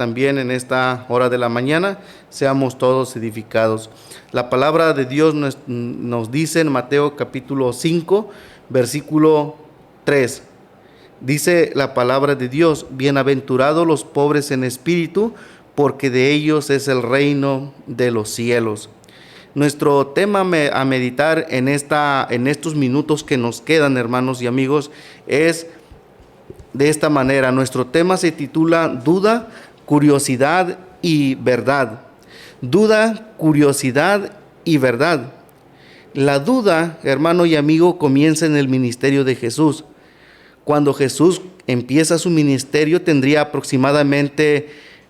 también en esta hora de la mañana seamos todos edificados. La palabra de Dios nos dice en Mateo capítulo 5, versículo 3. Dice la palabra de Dios: bienaventurados los pobres en espíritu, porque de ellos es el reino de los cielos. Nuestro tema a meditar en estos minutos que nos quedan, hermanos y amigos, es de esta manera. Nuestro tema se titula Duda, curiosidad y verdad. Duda, curiosidad y verdad. La duda, hermano y amigo, comienza en el ministerio de Jesús. Cuando Jesús empieza su ministerio, tendría aproximadamente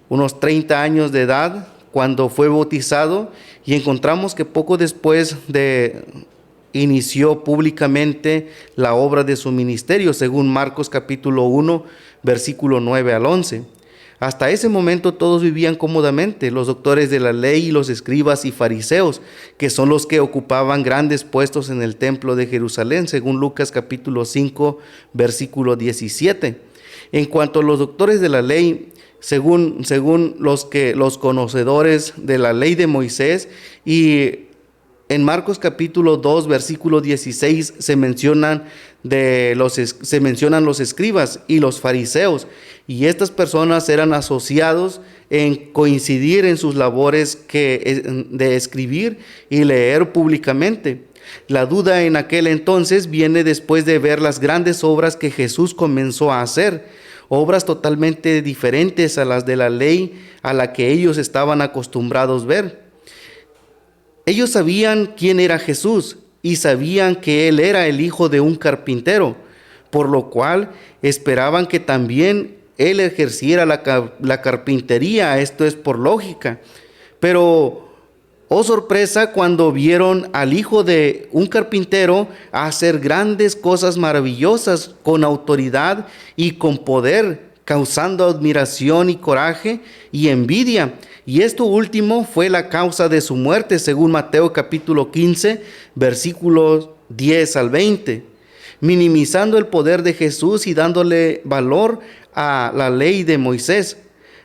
unos 30 años de edad cuando fue bautizado, y encontramos que poco después inició públicamente la obra de su ministerio, según Marcos capítulo 1, versículo 9 al 11. Hasta ese momento todos vivían cómodamente, los doctores de la ley y los escribas y fariseos, que son los que ocupaban grandes puestos en el templo de Jerusalén, según Lucas capítulo 5, versículo 17. En cuanto a los doctores de la ley, según los conocedores de la ley de Moisés, y en Marcos capítulo 2, versículo 16, se mencionan los escribas y los fariseos, y estas personas eran asociados en coincidir en sus labores de escribir y leer públicamente. La duda en aquel entonces viene después de ver las grandes obras que Jesús comenzó a hacer, obras totalmente diferentes a las de la ley a la que ellos estaban acostumbrados a ver. Ellos sabían quién era Jesús y sabían que Él era el hijo de un carpintero, por lo cual esperaban que también Él ejerciera la carpintería. Esto es por lógica. Pero, oh sorpresa, cuando vieron al hijo de un carpintero hacer grandes cosas maravillosas con autoridad y con poder, causando admiración y coraje y envidia. Y esto último fue la causa de su muerte, según Mateo capítulo 15, versículos 10 al 20. Minimizando el poder de Jesús y dándole valor a la ley de Moisés,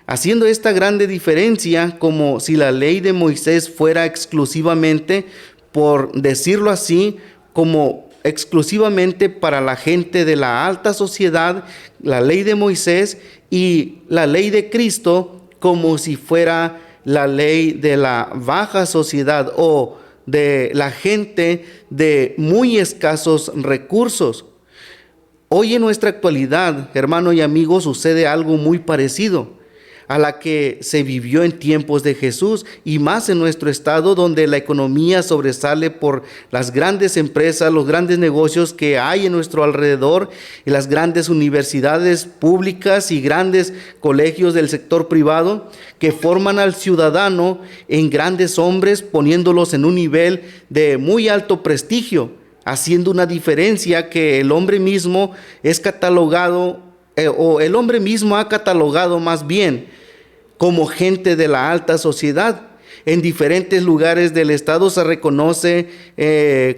haciendo esta grande diferencia, como si la ley de Moisés fuera exclusivamente, por decirlo así, como exclusivamente para la gente de la alta sociedad, la ley de Moisés, y la ley de Cristo como si fuera la ley de la baja sociedad o de la gente de muy escasos recursos. Hoy en nuestra actualidad, hermano y amigo, sucede algo muy parecido a la que se vivió en tiempos de Jesús, y más en nuestro estado, donde la economía sobresale por las grandes empresas, los grandes negocios que hay en nuestro alrededor, y las grandes universidades públicas y grandes colegios del sector privado que forman al ciudadano en grandes hombres, poniéndolos en un nivel de muy alto prestigio, haciendo una diferencia que el hombre mismo es catalogado, o el hombre mismo ha catalogado más bien como gente de la alta sociedad. En diferentes lugares del estado se reconoce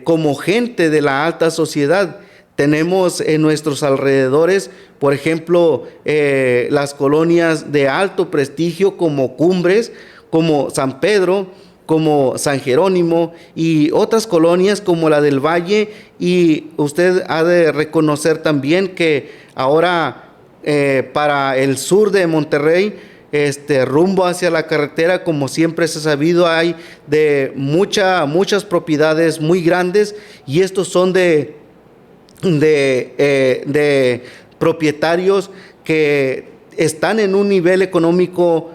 como gente de la alta sociedad. Tenemos en nuestros alrededores, por ejemplo, las colonias de alto prestigio como Cumbres, como San Pedro, como San Jerónimo, y otras colonias como la del Valle. Y usted ha de reconocer también que ahora para el sur de Monterrey, rumbo hacia la carretera, como siempre se ha sabido, hay de muchas propiedades muy grandes, y estos son de propietarios que están en un nivel económico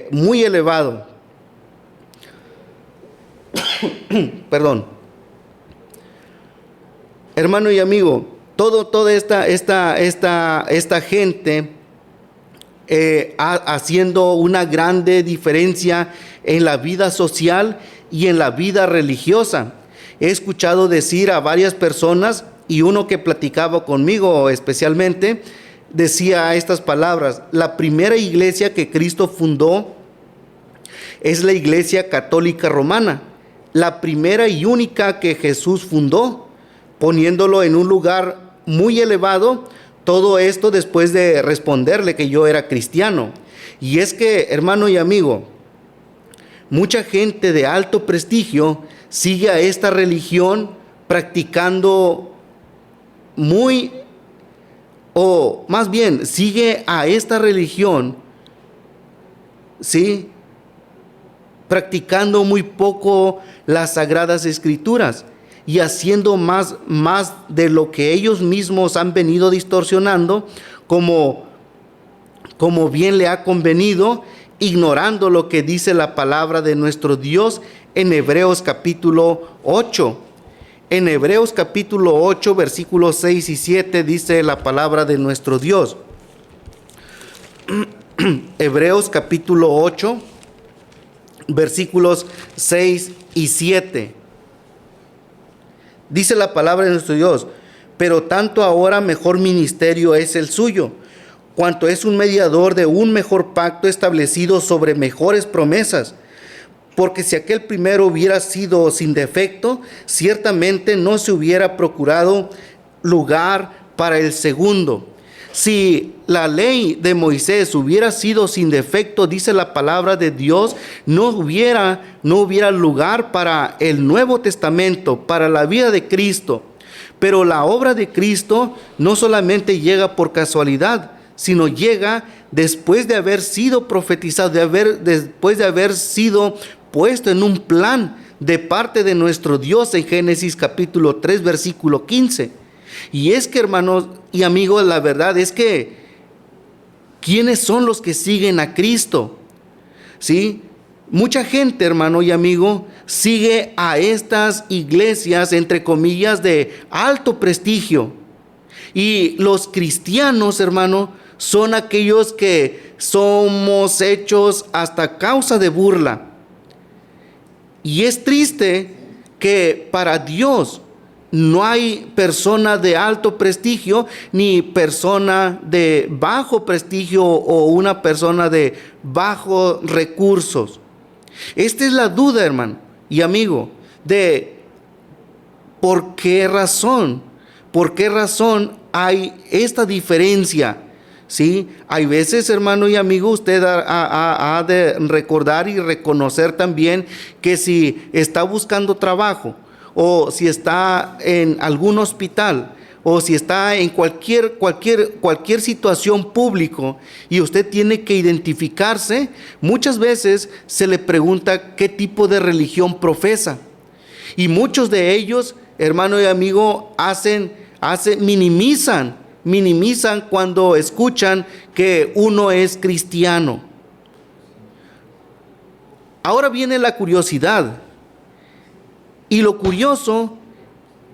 muy elevado. Perdón. Hermano y amigo, toda esta gente haciendo una grande diferencia en la vida social y en la vida religiosa. He escuchado decir a varias personas, y uno que platicaba conmigo especialmente, decía estas palabras: la primera iglesia que Cristo fundó es la Iglesia Católica Romana, la primera y única que Jesús fundó, poniéndolo en un lugar muy elevado. Todo esto después de responderle que yo era cristiano. Y es que, hermano y amigo, mucha gente de alto prestigio sigue a esta religión practicando sigue a esta religión, ¿sí?, practicando muy poco las Sagradas Escrituras y haciendo más de lo que ellos mismos han venido distorsionando, como bien le ha convenido, ignorando lo que dice la palabra de nuestro Dios en Hebreos capítulo 8. En Hebreos capítulo 8, versículos 6 y 7 dice la palabra de nuestro Dios. Hebreos capítulo 8, versículos 6 y 7. Dice la palabra de nuestro Dios: pero tanto ahora mejor ministerio es el suyo, cuanto es un mediador de un mejor pacto establecido sobre mejores promesas. Porque si aquel primero hubiera sido sin defecto, ciertamente no se hubiera procurado lugar para el segundo. Si la ley de Moisés hubiera sido sin defecto, dice la palabra de Dios, no hubiera lugar para el Nuevo Testamento, para la vida de Cristo. Pero la obra de Cristo no solamente llega por casualidad, sino llega después de haber sido profetizado, después de haber sido puesto en un plan de parte de nuestro Dios en Génesis capítulo 3, versículo 15. Y es que, hermanos y amigos, la verdad es que ¿quiénes son los que siguen a Cristo? ¿Sí? Mucha gente, hermano y amigo, sigue a estas iglesias, entre comillas, de alto prestigio. Y los cristianos, hermano, son aquellos que somos hechos hasta causa de burla. Y es triste que para Dios no hay persona de alto prestigio ni persona de bajo prestigio o una persona de bajos recursos. Esta es la duda, hermano y amigo, de por qué razón hay esta diferencia. Sí, hay veces, hermano y amigo, usted ha de recordar y reconocer también que si está buscando trabajo, o si está en algún hospital, o si está en cualquier situación pública y usted tiene que identificarse, muchas veces se le pregunta qué tipo de religión profesa. Y muchos de ellos, hermano y amigo, minimizan cuando escuchan que uno es cristiano. Ahora viene la curiosidad. Y lo curioso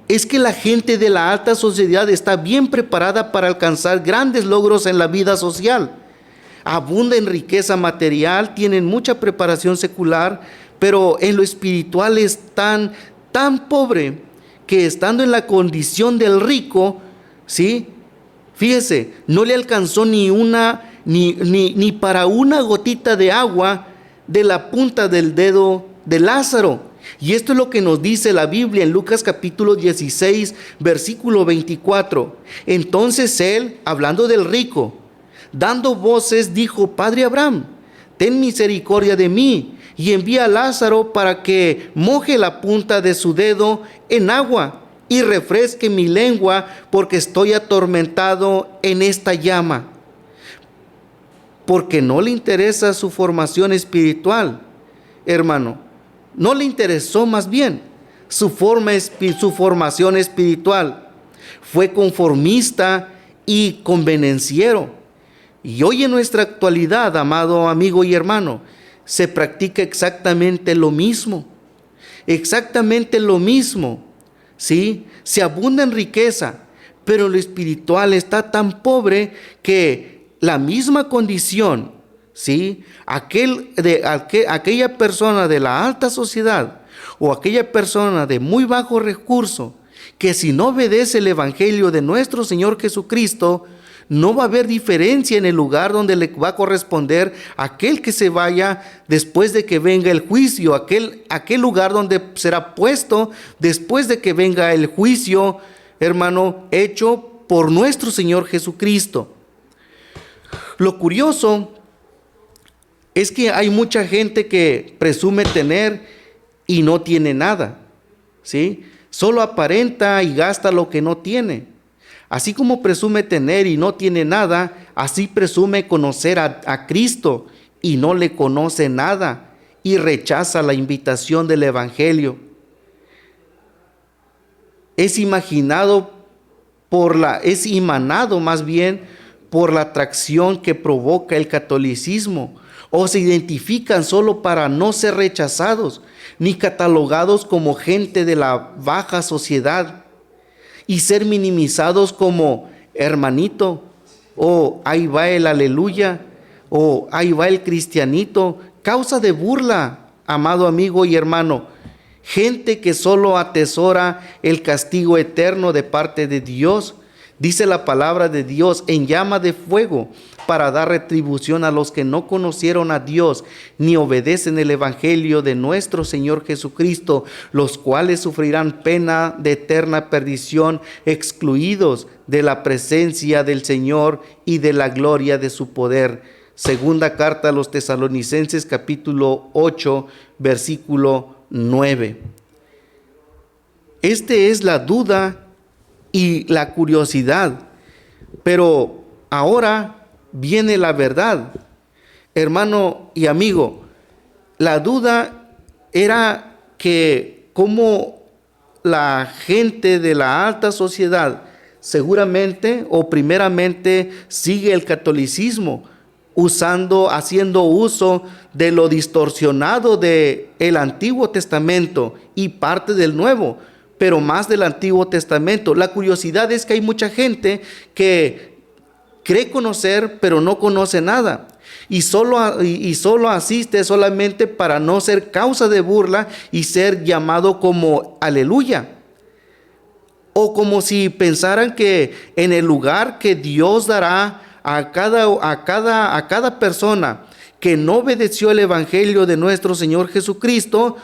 es que la gente de la alta sociedad está bien preparada para alcanzar grandes logros en la vida social. Abunda en riqueza material, tienen mucha preparación secular, pero en lo espiritual es tan pobre que, estando en la condición del rico, ¿sí?, fíjese, no le alcanzó ni para una gotita de agua de la punta del dedo de Lázaro. Y esto es lo que nos dice la Biblia en Lucas capítulo 16, versículo 24. Entonces él, hablando del rico, dando voces, dijo: Padre Abraham, ten misericordia de mí y envía a Lázaro para que moje la punta de su dedo en agua y refresque mi lengua, porque estoy atormentado en esta llama. Porque no le interesa su formación espiritual, hermano. No le interesó, más bien, su formación espiritual. Fue conformista y convenenciero. Y hoy en nuestra actualidad, amado amigo y hermano, se practica exactamente lo mismo. Exactamente lo mismo. ¿Sí? Se abunda en riqueza, pero lo espiritual está tan pobre que la misma condición, ¿sí?, aquella persona de la alta sociedad o aquella persona de muy bajo recurso, que si no obedece el evangelio de nuestro Señor Jesucristo, no va a haber diferencia en el lugar donde le va a corresponder a aquel que se vaya después de que venga el juicio, aquel lugar donde será puesto después de que venga el juicio, hermano, hecho por nuestro Señor Jesucristo. Lo curioso es que hay mucha gente que presume tener y no tiene nada, ¿sí? Solo aparenta y gasta lo que no tiene. Así como presume tener y no tiene nada, así presume conocer a Cristo y no le conoce nada y rechaza la invitación del Evangelio. Es imanado más bien por la atracción que provoca el catolicismo, o se identifican solo para no ser rechazados ni catalogados como gente de la baja sociedad y ser minimizados como hermanito, o ahí va el aleluya, o ahí va el cristianito, causa de burla, amado amigo y hermano. Gente que solo atesora el castigo eterno de parte de Dios. Dice la palabra de Dios, en llama de fuego, para dar retribución a los que no conocieron a Dios, ni obedecen el evangelio de nuestro Señor Jesucristo, los cuales sufrirán pena de eterna perdición, excluidos de la presencia del Señor y de la gloria de su poder. Segunda carta a los Tesalonicenses, capítulo 8, versículo 9. Este es la duda y la curiosidad, pero ahora viene la verdad. Hermano y amigo, la duda era que como la gente de la alta sociedad seguramente o primeramente sigue el catolicismo, haciendo uso de lo distorsionado del Antiguo Testamento y parte del Nuevo, pero más del Antiguo Testamento. La curiosidad es que hay mucha gente que cree conocer, pero no conoce nada. Y solo asiste solamente para no ser causa de burla y ser llamado como aleluya. O como si pensaran que en el lugar que Dios dará a cada persona que no obedeció el evangelio de nuestro Señor Jesucristo,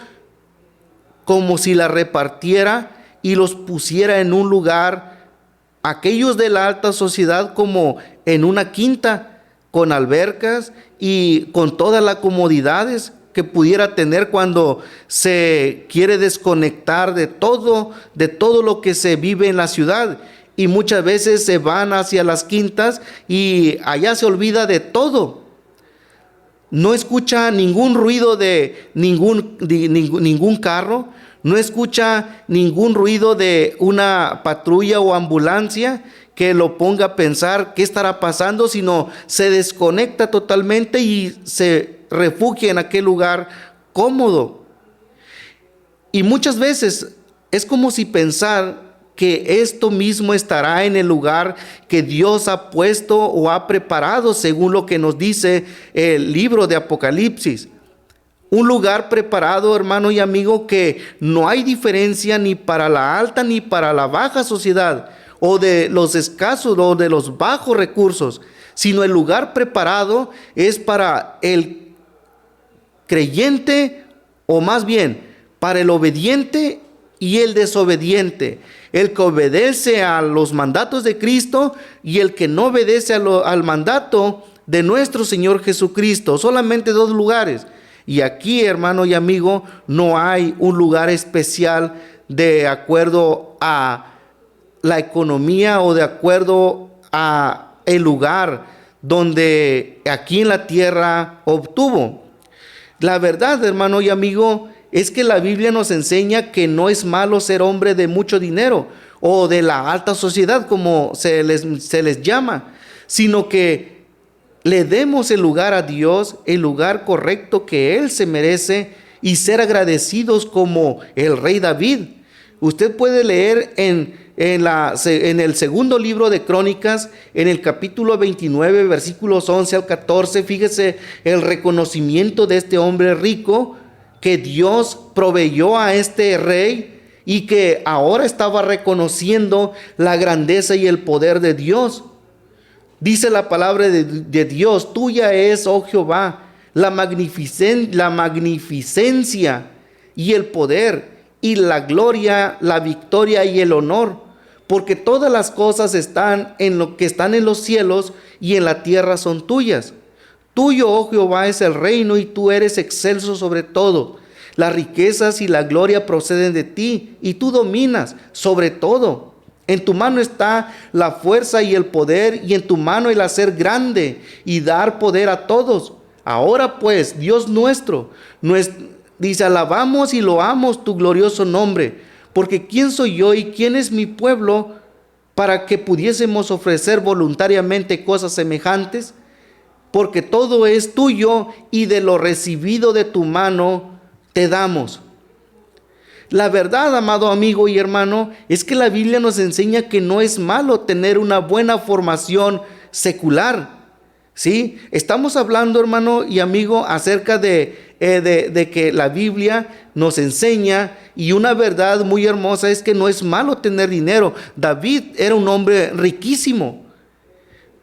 como si la repartiera y los pusiera en un lugar, aquellos de la alta sociedad, como en una quinta, con albercas y con todas las comodidades que pudiera tener cuando se quiere desconectar de todo lo que se vive en la ciudad. Y muchas veces se van hacia las quintas y allá se olvida de todo. No escucha ningún ruido de ningún carro, no escucha ningún ruido de una patrulla o ambulancia que lo ponga a pensar qué estará pasando, sino se desconecta totalmente y se refugia en aquel lugar cómodo. Y muchas veces es como si pensar que esto mismo estará en el lugar que Dios ha puesto o ha preparado, según lo que nos dice el libro de Apocalipsis. Un lugar preparado, hermano y amigo, que no hay diferencia ni para la alta ni para la baja sociedad, o de los escasos o de los bajos recursos, sino el lugar preparado es para el creyente, o más bien para el obediente y el desobediente, el que obedece a los mandatos de Cristo y el que no obedece al mandato de nuestro Señor Jesucristo. Solamente dos lugares. Y aquí, hermano y amigo, no hay un lugar especial de acuerdo a la economía o de acuerdo a el lugar donde aquí en la tierra obtuvo. La verdad, hermano y amigo, es que la Biblia nos enseña que no es malo ser hombre de mucho dinero o de la alta sociedad, como se les llama, sino que le demos el lugar a Dios, el lugar correcto que Él se merece, y ser agradecidos como el rey David. Usted puede leer en el segundo libro de Crónicas, en el capítulo 29, versículos 11 al 14, fíjese el reconocimiento de este hombre rico, que Dios proveyó a este rey y que ahora estaba reconociendo la grandeza y el poder de Dios. Dice la palabra de Dios: tuya es, oh Jehová, la magnificencia y el poder y la gloria, la victoria y el honor, porque todas las cosas están en los cielos y en la tierra son tuyas. Tuyo, oh Jehová, es el reino y tú eres excelso sobre todo. Las riquezas y la gloria proceden de ti y tú dominas sobre todo. En tu mano está la fuerza y el poder, y en tu mano el hacer grande y dar poder a todos. Ahora pues, Dios nuestro, dice, alabamos y loamos tu glorioso nombre, porque ¿quién soy yo y quién es mi pueblo para que pudiésemos ofrecer voluntariamente cosas semejantes? Porque todo es tuyo y de lo recibido de tu mano te damos. La verdad, amado amigo y hermano, es que la Biblia nos enseña que no es malo tener una buena formación secular. ¿Sí? Estamos hablando, hermano y amigo, acerca de que la Biblia nos enseña, y una verdad muy hermosa es que no es malo tener dinero. David era un hombre riquísimo.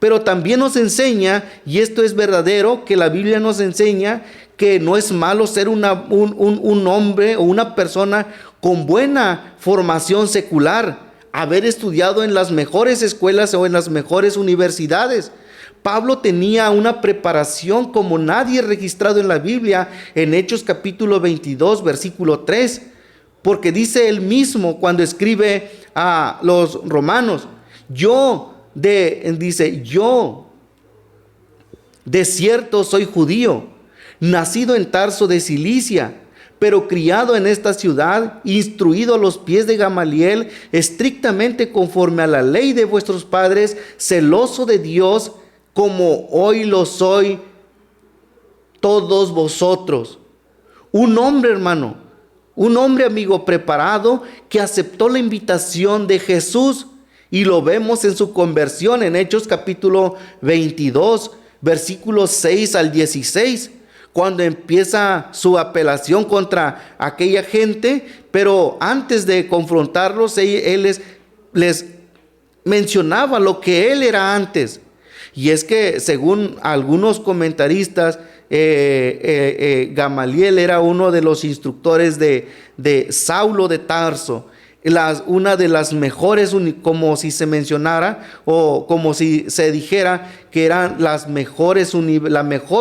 Pero también nos enseña, y esto es verdadero, que la Biblia nos enseña que no es malo ser un hombre o una persona con buena formación secular, haber estudiado en las mejores escuelas o en las mejores universidades. Pablo tenía una preparación como nadie registrado en la Biblia, en Hechos capítulo 22, versículo 3, porque dice él mismo cuando escribe a los romanos, yo de cierto soy judío, nacido en Tarso de Cilicia, pero criado en esta ciudad, instruido a los pies de Gamaliel, estrictamente conforme a la ley de vuestros padres, celoso de Dios, como hoy lo soy todos vosotros. Un hombre, hermano, un hombre, amigo, preparado, que aceptó la invitación de Jesús, y lo vemos en su conversión en Hechos capítulo 22, versículos 6 al 16, cuando empieza su apelación contra aquella gente. Pero antes de confrontarlos, él les mencionaba lo que él era antes. Y es que según algunos comentaristas, Gamaliel era uno de los instructores de Saulo de Tarso, una de las mejores, como si se mencionara o como si se dijera que eran la mejor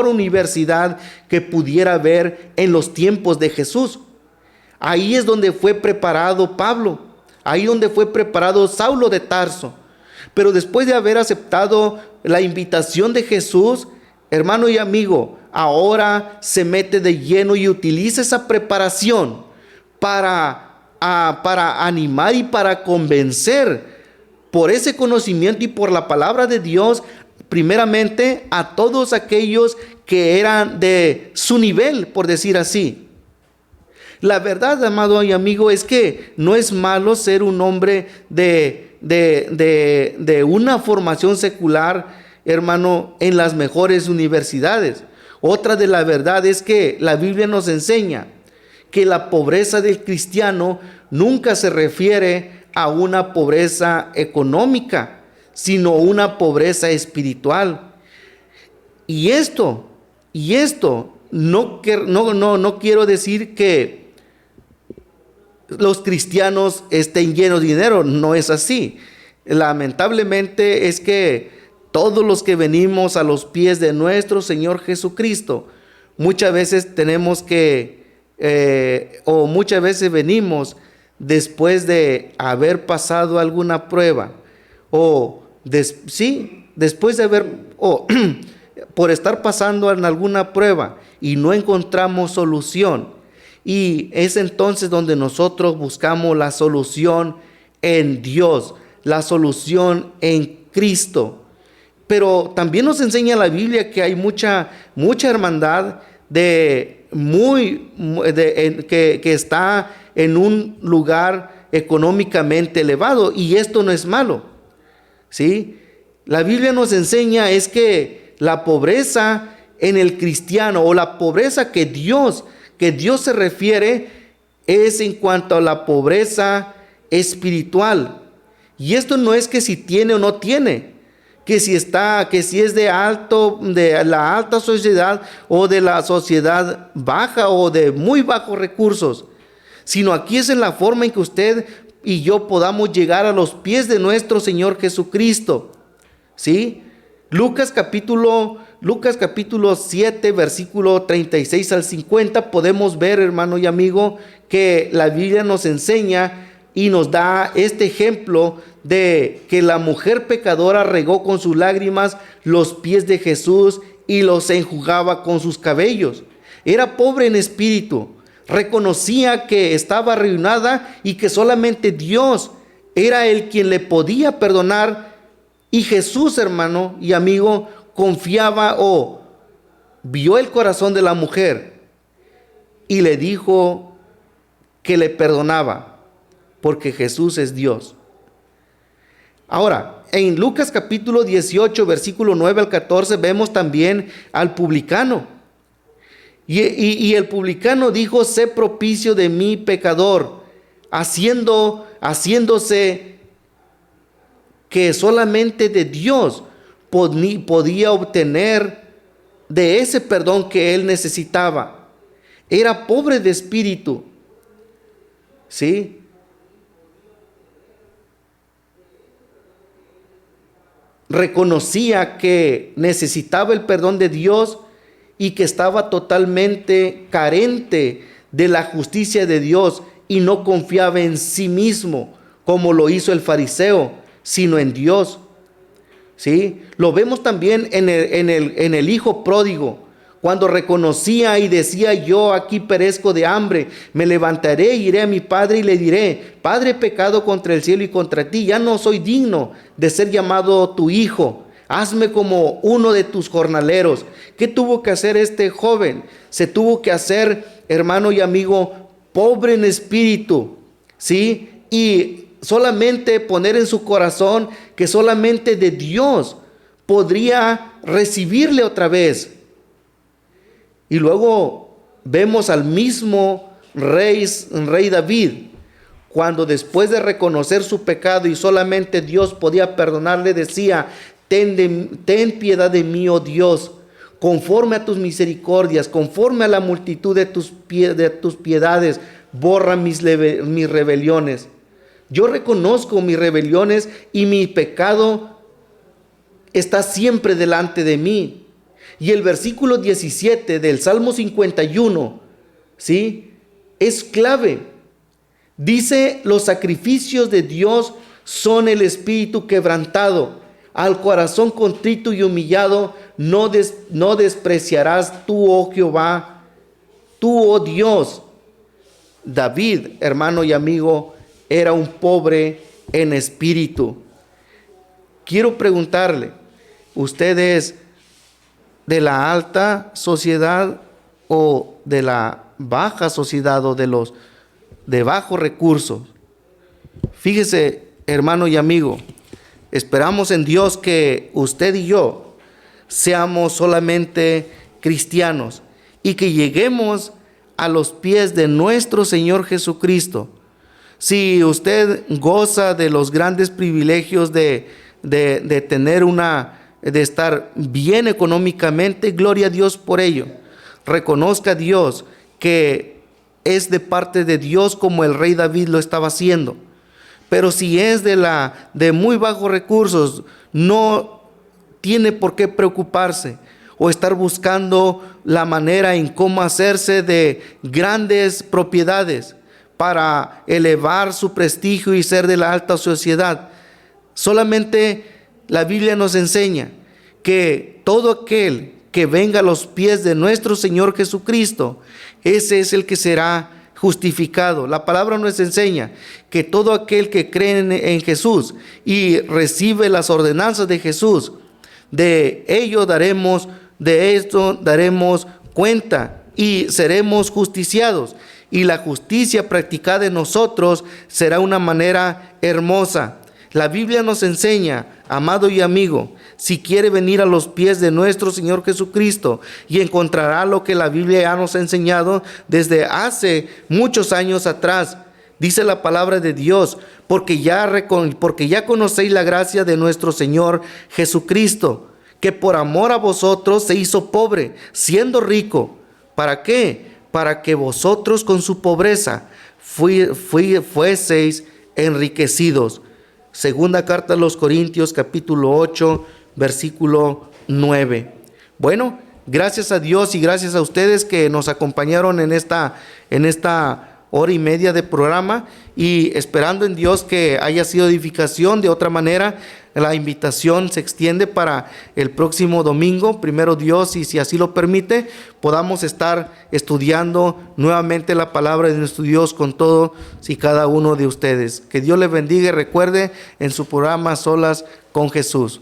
universidad que pudiera haber en los tiempos de Jesús. Ahí es donde fue preparado Pablo, ahí donde fue preparado Saulo de Tarso. Pero después de haber aceptado la invitación de Jesús, hermano y amigo, ahora se mete de lleno y utiliza esa preparación para animar y para convencer por ese conocimiento y por la palabra de Dios, primeramente a todos aquellos que eran de su nivel, por decir así. La verdad, amado y amigo, es que no es malo ser un hombre de una formación secular, hermano, en las mejores universidades. Otra de la verdad es que la Biblia nos enseña que la pobreza del cristiano nunca se refiere a una pobreza económica, sino una pobreza espiritual. Y esto no quiero decir que los cristianos estén llenos de dinero, no es así. Lamentablemente es que todos los que venimos a los pies de nuestro Señor Jesucristo, muchas veces tenemos que muchas veces venimos después de haber pasado alguna prueba, después de haber, por estar pasando en alguna prueba y no encontramos solución. Y es entonces donde nosotros buscamos la solución en Dios, la solución en Cristo. Pero también nos enseña la Biblia que hay mucha hermandad que está en un lugar económicamente elevado, y esto no es malo, ¿sí? La Biblia nos enseña es que la pobreza en el cristiano, o la pobreza que Dios se refiere, es en cuanto a la pobreza espiritual. Y esto no es que si tiene o no tiene, que si es de la alta sociedad o de la sociedad baja o de muy bajos recursos, sino aquí es en la forma en que usted y yo podamos llegar a los pies de nuestro Señor Jesucristo, ¿sí? Lucas capítulo Lucas capítulo 7, versículo 36 al 50, podemos ver, hermano y amigo, que la Biblia nos enseña y nos da este ejemplo de que la mujer pecadora regó con sus lágrimas los pies de Jesús y los enjugaba con sus cabellos. Era pobre en espíritu, reconocía que estaba arruinada y que solamente Dios era el quien le podía perdonar. Y Jesús, hermano y amigo, confiaba o vio el corazón de la mujer y le dijo que le perdonaba, porque Jesús es Dios. Ahora, en Lucas capítulo 18, versículo 9 al 14, vemos también al publicano. Y el publicano dijo: sé propicio de mí, pecador, haciéndose que solamente de Dios podía obtener de ese perdón que él necesitaba. Era pobre de espíritu, ¿sí? Reconocía que necesitaba el perdón de Dios y que estaba totalmente carente de la justicia de Dios y no confiaba en sí mismo como lo hizo el fariseo, sino en Dios. ¿Sí? Lo vemos también en el hijo pródigo, cuando reconocía y decía: yo aquí perezco de hambre, me levantaré, iré a mi padre y le diré: Padre, he pecado contra el cielo y contra ti, ya no soy digno de ser llamado tu hijo, hazme como uno de tus jornaleros. ¿Qué tuvo que hacer este joven? Se tuvo que hacer, hermano y amigo, pobre en espíritu, ¿sí? Y solamente poner en su corazón que solamente de Dios podría recibirle otra vez. Y luego vemos al mismo rey David, cuando después de reconocer su pecado y solamente Dios podía perdonarle, decía: ten piedad de mí, oh Dios, conforme a tus misericordias, conforme a la multitud de tus piedades, borra mis rebeliones. Yo reconozco mis rebeliones y mi pecado está siempre delante de mí. Y el versículo 17 del Salmo 51, ¿sí?, es clave. Dice: los sacrificios de Dios son el espíritu quebrantado, al corazón contrito y humillado no despreciarás tú, oh Jehová, tú, oh Dios. David, hermano y amigo, era un pobre en espíritu. Quiero preguntarle: ¿usted es de la alta sociedad o de la baja sociedad o de los de bajos recursos? Fíjese, hermano y amigo, esperamos en Dios que usted y yo seamos solamente cristianos y que lleguemos a los pies de nuestro Señor Jesucristo. Si usted goza de los grandes privilegios de estar bien económicamente, gloria a Dios por ello. Reconozca a Dios que es de parte de Dios, como el rey David lo estaba haciendo. Pero si es de muy bajos recursos, no tiene por qué preocuparse o estar buscando la manera en cómo hacerse de grandes propiedades para elevar su prestigio y ser de la alta sociedad. Solamente la Biblia nos enseña que todo aquel que venga a los pies de nuestro Señor Jesucristo, ese es el que será justificado. La palabra nos enseña que todo aquel que cree en Jesús y recibe las ordenanzas de Jesús, de esto daremos cuenta y seremos justiciados. Y la justicia practicada en nosotros será una manera hermosa. La Biblia nos enseña, amado y amigo, si quiere venir a los pies de nuestro Señor Jesucristo, y encontrará lo que la Biblia ya nos ha enseñado desde hace muchos años atrás. Dice la palabra de Dios: porque ya conocéis la gracia de nuestro Señor Jesucristo, que por amor a vosotros se hizo pobre, siendo rico. ¿Para qué? Para que vosotros con su pobreza fueseis enriquecidos. Segunda carta a los Corintios, capítulo 8, versículo 9. Bueno, gracias a Dios y gracias a ustedes que nos acompañaron en esta hora y media de programa, y esperando en Dios que haya sido edificación. De otra manera, la invitación se extiende para el próximo domingo, primero Dios, y si así lo permite, podamos estar estudiando nuevamente la palabra de nuestro Dios con todos y cada uno de ustedes. Que Dios les bendiga y recuerde en su programa Solas con Jesús.